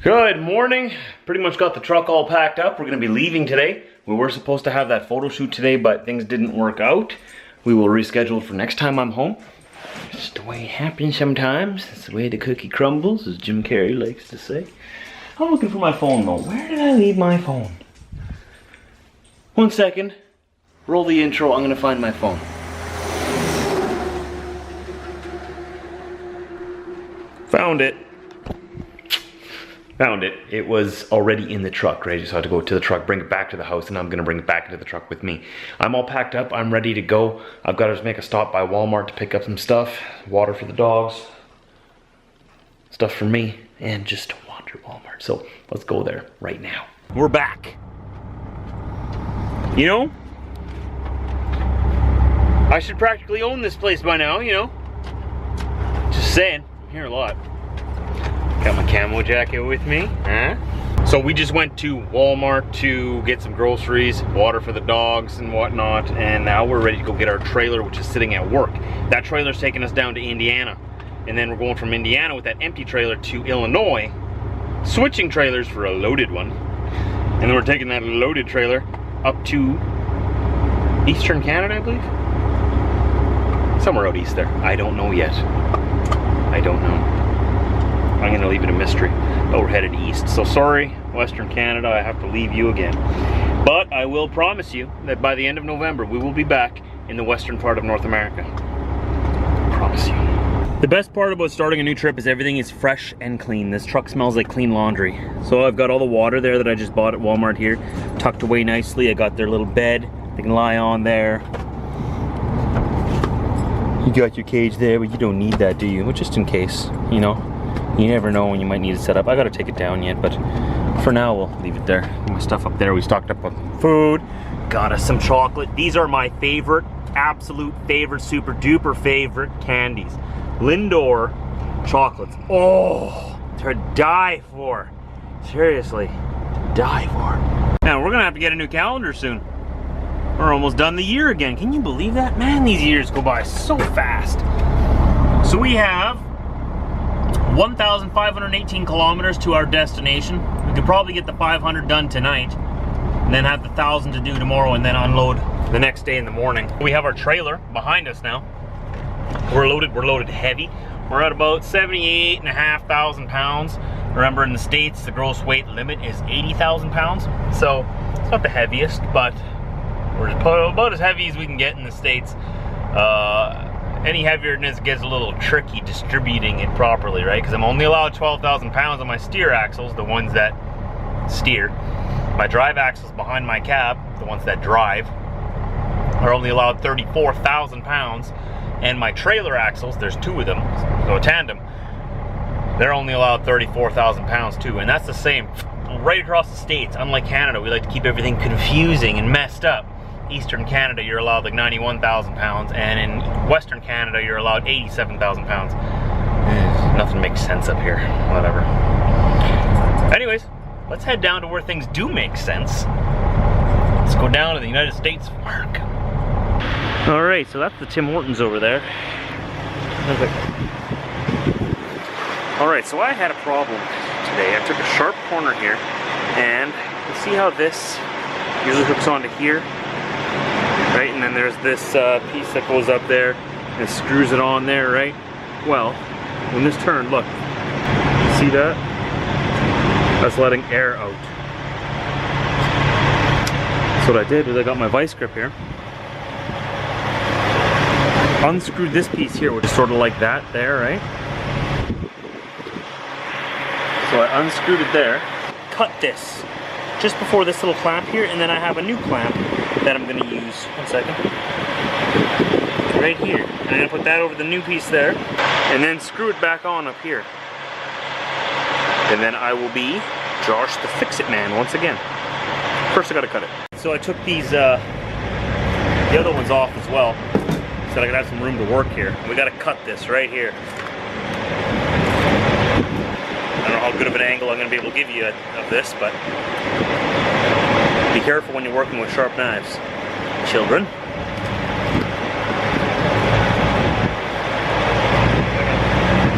Good morning. Pretty much got the truck all packed up. We're gonna be leaving today. We were supposed to have that photo shoot today, but things didn't work out. We will reschedule for next time I'm home. It's just the way it happens sometimes. It's the way the cookie crumbles, as Jim Carrey likes to say. I'm looking for my phone though. Where did I leave my phone? 1 second. Roll the intro. I'm gonna find my phone. Found it. Found it. It was already in the truck, right? So I had to go to the truck, bring it back to the house, and I'm gonna bring it back into the truck with me. I'm all packed up, I'm ready to go. I've got to make a stop by Walmart to pick up some stuff, water for the dogs, stuff for me, and just wander Walmart. So let's go there right now. We're back. You know, I should practically own this place by now, you know? Just saying, I'm here a lot. Got my camo jacket with me, huh? So we just went to Walmart to get some groceries, water for the dogs and whatnot, and now we're ready to go get our trailer, which is sitting at work. That trailer's taking us down to Indiana, and then we're going from Indiana with that empty trailer to Illinois, switching trailers for a loaded one, and then we're taking that loaded trailer up to Eastern Canada, I believe? Somewhere out east there. I don't know yet. I don't know. I'm gonna leave it a mystery, but we're headed east. So sorry, Western Canada, I have to leave you again. But I will promise you that by the end of November, we will be back in the western part of North America. I promise you. The best part about starting a new trip is everything is fresh and clean. This truck smells like clean laundry. So I've got all the water there that I just bought at Walmart here, tucked away nicely. I got their little bed, they can lie on there. You got your cage there, but you don't need that, do you? Well, just in case, you know. You never know when you might need to set up. I gotta take it down yet, but for now we'll leave it there. My stuff up there, we stocked up on food. Got us some chocolate. These are my favorite, absolute favorite, super duper favorite candies. Lindor chocolates. Oh, to die for. Seriously, to die for. Now we're gonna have to get a new calendar soon. We're almost done the year again. Can you believe that? Man, these years go by so fast. So we have 1,518 kilometers to our destination. We could probably get the 500 done tonight, and then have the 1,000 to do tomorrow, and then unload the next day in the morning. We have our trailer behind us now. We're loaded heavy. We're at about 78,500 pounds. Remember, in the States, the gross weight limit is 80,000 pounds. So it's not the heaviest, but we're about as heavy as we can get in the States. Any heavier than this gets a little tricky distributing it properly, right? Because I'm only allowed 12,000 pounds on my steer axles, the ones that steer. My drive axles behind my cab, the ones that drive, are only allowed 34,000 pounds. And my trailer axles, there's two of them, so a tandem, they're only allowed 34,000 pounds too. And that's the same right across the States. Unlike Canada, we like to keep everything confusing and messed up. Eastern Canada, you're allowed like 91,000 pounds, and in Western Canada, you're allowed 87,000 pounds. Nothing makes sense up here, whatever. Anyways, let's head down to where things do make sense. Let's go down to the United States of America. All right, so that's the Tim Hortons over there. All right, so I had a problem today. I took a sharp corner here, and you see how this usually hooks onto here? Right, and then there's this piece that goes up there and it screws it on there, right? Well, when this turned, look, you see that? That's letting air out. So what I did was I got my vice grip here, unscrewed this piece here, which is sort of like that there, right? So I unscrewed it there, cut this just before this little clamp here, and then I have a new clamp that I'm going to use. 1 second. Right here. And I'm going to put that over the new piece there, and then screw it back on up here. And then I will be Josh the Fix-It Man once again. First I got to cut it. So I took these, the other ones off as well, so I could have some room to work here. We got to cut this right here. I don't know how good of an angle I'm going to be able to give you of this, but be careful when you're working with sharp knives, children.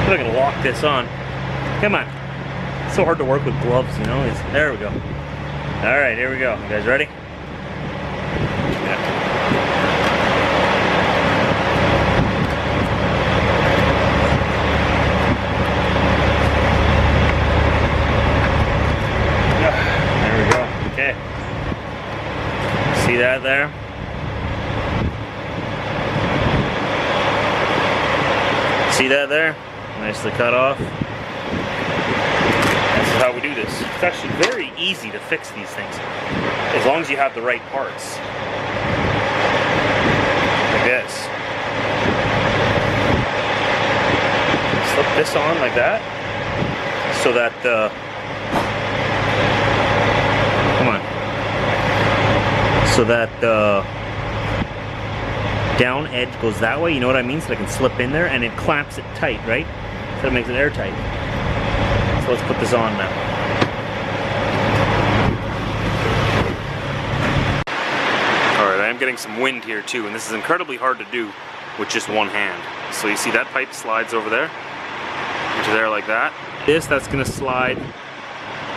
I'm going to lock this on. Come on. so hard to work with gloves, you know? There we go. All right, here we go. You guys ready? Yeah. There we go. Okay. See that there? See that there? Nicely cut off. This is how we do this. It's actually very easy to fix these things, as long as you have the right parts. Like this. Slip this on like that, so that the, come on, so that the down edge goes that way, you know what I mean? So I can slip in there and it clamps it tight, right? So it makes it airtight. So let's put this on now. Alright, I am getting some wind here too, and this is incredibly hard to do with just one hand. So you see that pipe slides over there, into there like that. That's gonna slide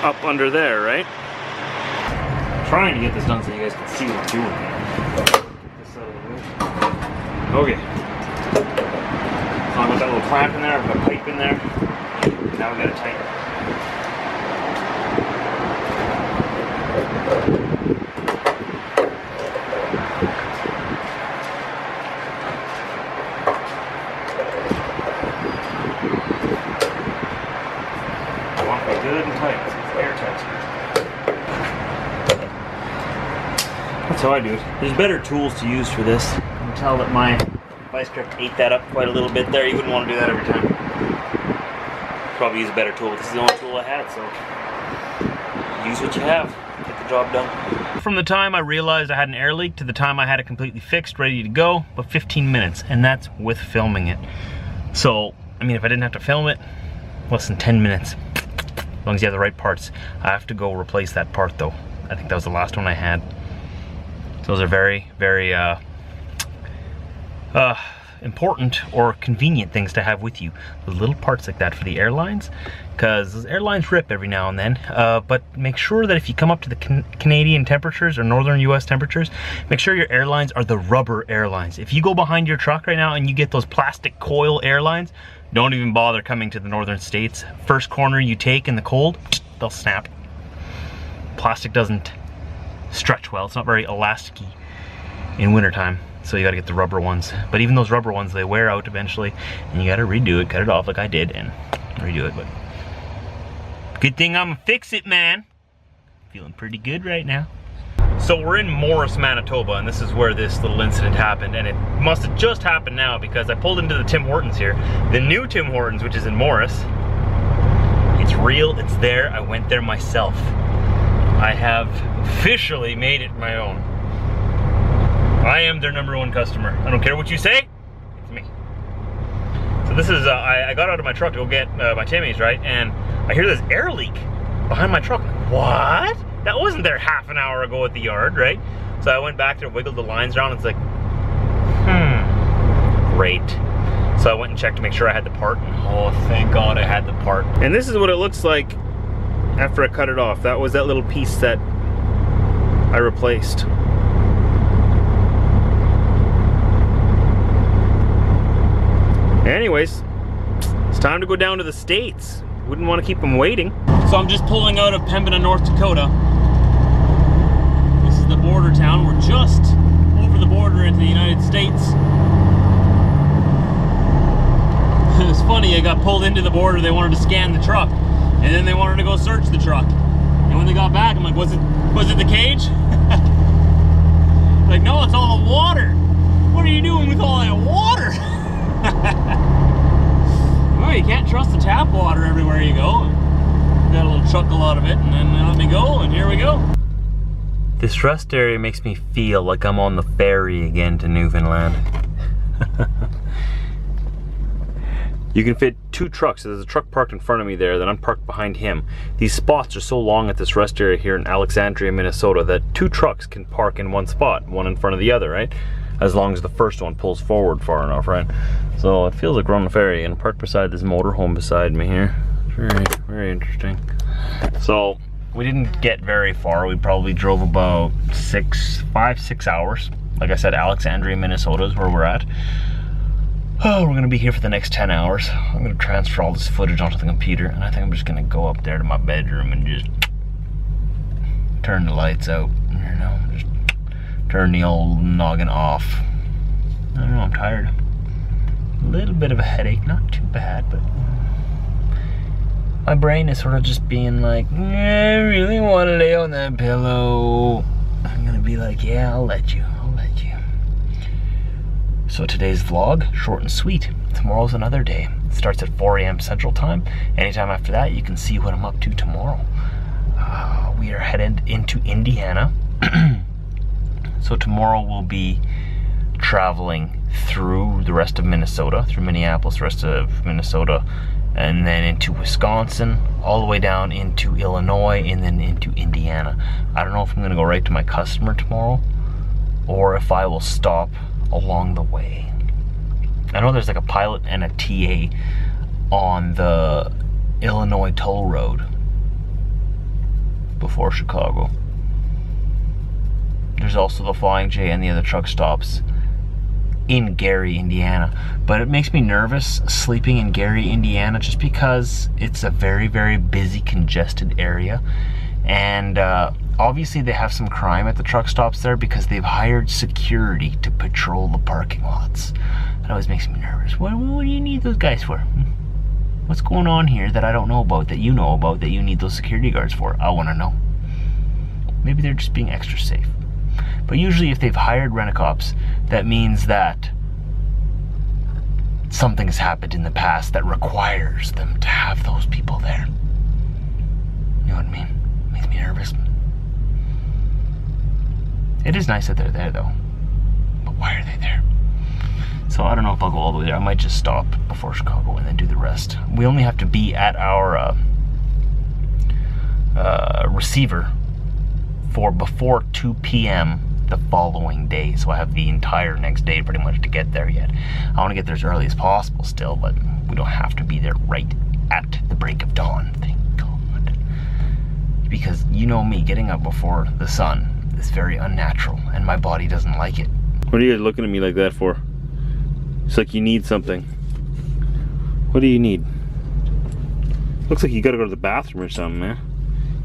up under there, right? I'm trying to get this done so you guys can see what I'm doing here. Okay. So I've got that little clamp in there, I've got a pipe in there. Now we gotta tighten it. I want it good and tight, so it's airtight. That's how I do it. There's better tools to use for this. I can tell that my vice grip ate that up quite a little bit there. You wouldn't want to do that every time. Probably use a better tool. This is the only tool I had, so use what you have. Get the job done. From the time I realized I had an air leak to the time I had it completely fixed, ready to go, about 15 minutes, and that's with filming it. So, I mean, if I didn't have to film it, less than 10 minutes. As long as you have the right parts. I have to go replace that part though. I think that was the last one I had. Those are very, very important or convenient things to have with you. Those little parts like that for the airlines, because those airlines rip every now and then. But make sure that if you come up to the Canadian temperatures or northern US temperatures, make sure your airlines are the rubber airlines. If you go behind your truck right now and you get those plastic coil airlines, don't even bother coming to the northern states. First corner you take in the cold, they'll snap. Plastic doesn't stretch well. It's not very elasticy in wintertime, so you gotta get the rubber ones. But even those rubber ones, they wear out eventually, and you gotta redo it, cut it off like I did, and redo it. But good thing I'm a fix-it man. Feeling pretty good right now. So we're in Morris, Manitoba, and this is where this little incident happened, and it must have just happened now because I pulled into the Tim Hortons here. The new Tim Hortons, which is in Morris. It's real, it's there, I went there myself. I have officially made it my own. I am their #1 customer. I don't care what you say, it's me. So this is, I got out of my truck to go get my Timmy's, right? And I hear this air leak behind my truck. What? That wasn't there half an hour ago at the yard, right? So I went back there, wiggled the lines around, and it's like, great. So I went and checked to make sure I had the part, and oh, thank God I had the part. And this is what it looks like after I cut it off. That was that little piece that I replaced. Anyways, it's time to go down to the States. Wouldn't want to keep them waiting. So I'm just pulling out of Pembina, North Dakota. This is the border town. We're just over the border into the United States. It's funny, I got pulled into the border. They wanted to scan the truck, and then they wanted to go search the truck. And when they got back, I'm like, was it the cage? Like, no, it's all the water. What are you doing with all that water? Well, you can't trust the tap water everywhere you go. Got a little chuckle out of it, and then let me go, and here we go. This rest area makes me feel like I'm on the ferry again to Newfoundland. You can fit 2 trucks. There's a truck parked in front of me there, then I'm parked behind him. These spots are so long at this rest area here in Alexandria, Minnesota, that 2 trucks can park in one spot, one in front of the other, right? As long as the first one pulls forward far enough, right? So it feels like we're on the ferry, and parked beside this motorhome beside me here. Very, very interesting. So we didn't get very far. We probably drove about 5-6 hours. Like I said, Alexandria, Minnesota is where we're at. Oh, we're gonna be here for the next 10 hours. I'm gonna transfer all this footage onto the computer, and I think I'm just gonna go up there to my bedroom and just turn the lights out, you know, just turn the old noggin off. I don't know, I'm tired. A little bit of a headache, not too bad, but my brain is sort of just being like, I really wanna lay on that pillow. I'm gonna be like, yeah, I'll let you. So today's vlog, short and sweet. Tomorrow's another day. It starts at 4 a.m. Central Time. Anytime after that, you can see what I'm up to tomorrow. We are headed into Indiana. So tomorrow we'll be traveling through the rest of Minnesota, through Minneapolis, the rest of Minnesota, and then into Wisconsin, all the way down into Illinois, and then into Indiana. I don't know if I'm gonna go right to my customer tomorrow, or if I will stop along the way. I know there's like a pilot and a TA on the Illinois toll road before Chicago. There's also the Flying J and the other truck stops in Gary, Indiana. But it makes me nervous sleeping in Gary, Indiana, just because it's a very, very busy, congested area. And obviously they have some crime at the truck stops there because they've hired security to patrol the parking lots. That always makes me nervous. What do you need those guys for? What's going on here that I don't know about, that you know about, that you need those security guards for? I want to know. Maybe they're just being extra safe. But usually if they've hired rent-a-cops, that means that something has happened in the past that requires them to have those people there. You know what I mean? Makes me nervous. It is nice that they're there though, but why are they there? So I don't know if I'll go all the way there. I might just stop before Chicago and then do the rest. We only have to be at our receiver for before 2 p.m. the following day, so I have the entire next day pretty much to get there yet. I want to get there as early as possible still, but we don't have to be there right at the break of dawn, thank God. Because you know me, getting up before the sun is very unnatural, and my body doesn't like it. What are you guys looking at me like that for? It's like you need something. What do you need? Looks like you gotta go to the bathroom or something, man.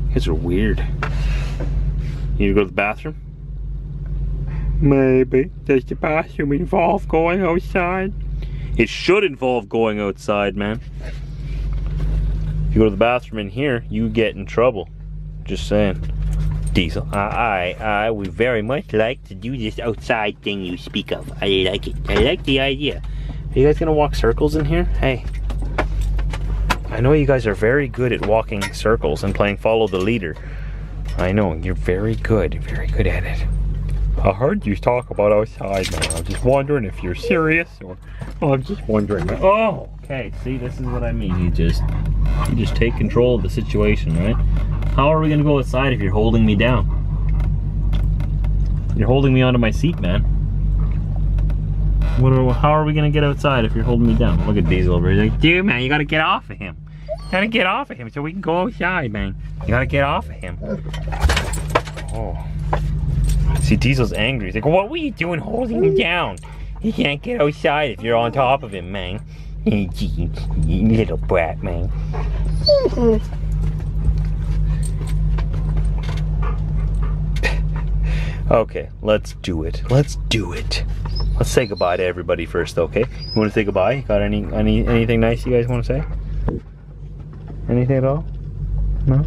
You guys are weird. You need to go to the bathroom? Maybe. Does the bathroom involve going outside? It should involve going outside, man. If you go to the bathroom in here, you get in trouble. Just saying. Diesel. I would very much like to do this outside thing you speak of. I like it. I like the idea. Are you guys gonna walk circles in here? Hey. I know you guys are very good at walking circles and playing follow the leader. I know, you're very good at it. I heard you talk about outside, man. I was just wondering if you're serious or... Oh, I'm just wondering. Oh, okay. See, this is what I mean. You just take control of the situation, right? How are we gonna go outside if you're holding me down? You're holding me onto my seat, man. How are we gonna get outside if you're holding me down? Look at Diesel over here. He's like, dude, man, you gotta get off of him. You gotta get off of him so we can go outside, man. You gotta get off of him. Oh. See, Diesel's angry. He's like, what were you doing holding him down? He can't get outside if you're on top of him, man. You little brat, man. Okay, let's do it. Let's do it. Let's say goodbye to everybody first, okay? You want to say goodbye? You got anything nice you guys want to say? Anything at all? No?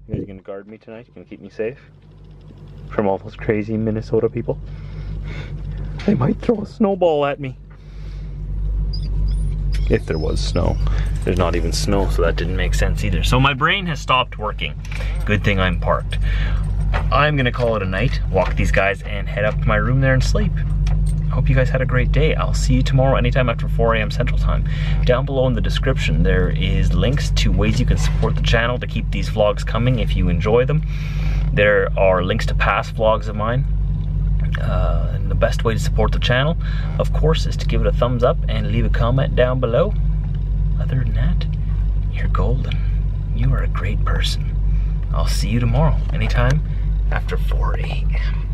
You guys gonna guard me tonight? You gonna keep me safe? From all those crazy Minnesota people? They might throw a snowball at me. If there was snow. There's not even snow, so that didn't make sense either. So my brain has stopped working. Good thing I'm parked. I'm gonna call it a night, walk these guys, and head up to my room there and sleep. I hope you guys had a great day. I'll see you tomorrow anytime after 4 a.m. Central Time. Down below in the description, there is links to ways you can support the channel to keep these vlogs coming if you enjoy them. There are links to past vlogs of mine. And the best way to support the channel, of course, is to give it a thumbs up and leave a comment down below. Other than that, you're golden. You are a great person. I'll see you tomorrow, anytime after 4 a.m.